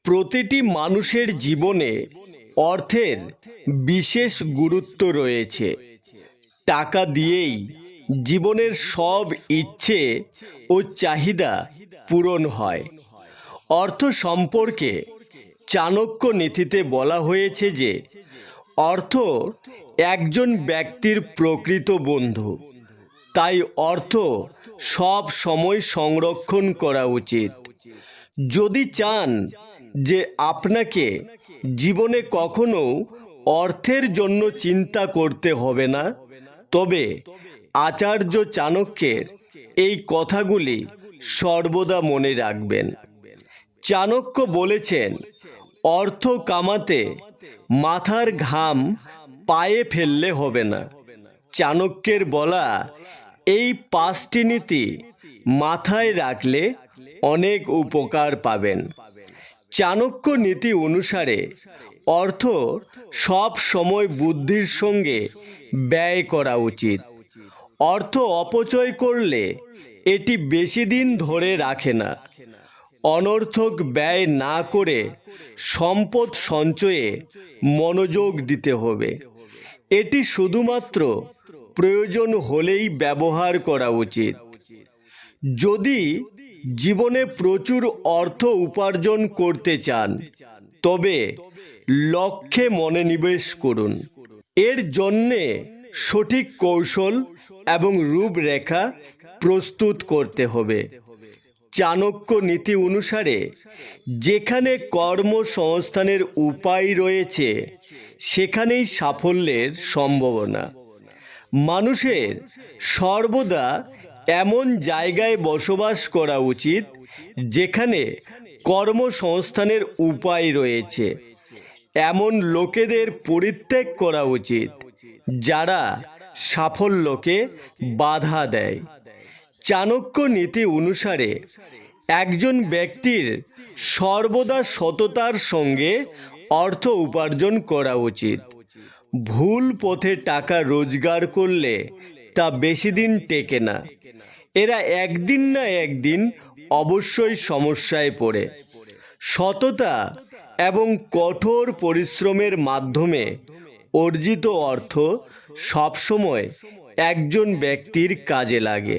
প্রতিটি মানুষের জীবনে অর্থের বিশেষ গুরুত্ব রয়েছে। টাকা দিয়েই জীবনের সব ইচ্ছে ও চাহিদা পূরণ হয়। অর্থ সম্পর্কে চাণক্য নীতিতে বলা হয়েছে যে অর্থ একজন ব্যক্তির প্রকৃত বন্ধু। তাই অর্থ সব সময় সংরক্ষণ করা উচিত। যদি চান যে আপনাকে জীবনে কখনো অর্থের জন্য চিন্তা করতে হবে না, তবে আচার্য চাণক্যের এই কথাগুলি সর্বদা মনে রাখবেন। চাণক্য বলেছেন, অর্থ কামাতে মাথার ঘাম পায়ে ফেললে হবে না। চাণক্যের বলা এই 5টি নীতি মাথায় রাখলে অনেক উপকার পাবেন। চাণক্য নীতি অনুসারে অর্থ সব সময় বুদ্ধির সঙ্গে ব্যয় করা উচিত। অর্থ অপচয় করলে এটি বেশি দিন ধরে রাখে না। অনর্থক ব্যয় না করে সম্পদ সঞ্চয়ে মনোযোগ দিতে হবে। এটি শুধুমাত্র প্রয়োজন হলেই ব্যবহার করা উচিত। যদি জীবনে প্রচুর অর্থ উপার্জন করতে চান, তবে লক্ষ্যে মনোনিবেশ করুন। এর জন্যে সঠিক কৌশল এবং রূপরেখা প্রস্তুত করতে হবে। চাণক্য নীতি অনুসারে যেখানে কর্মসংস্থানের উপায় রয়েছে, সেখানেই সাফল্যের সম্ভাবনা। মানুষের সর্বদা এমন জায়গায় বসবাস করা উচিত যেখানে কর্মসংস্থানের উপায় রয়েছে। এমন লোকেদের পরিত্যাগ করা উচিত যারা সাফল্যকে বাধা দেয়। চাণক্য নীতি অনুসারে একজন ব্যক্তির সর্বদা সততার সঙ্গে অর্থ উপার্জন করা উচিত। ভুল পথে টাকা রোজগার করলে তা বেশি দিন টেকে না। এরা একদিন না একদিন অবশ্যই সমস্যায় পড়ে। সততা এবং কঠোর পরিশ্রমের মাধ্যমে অর্জিত অর্থ সবসময় একজন ব্যক্তির কাজে লাগে।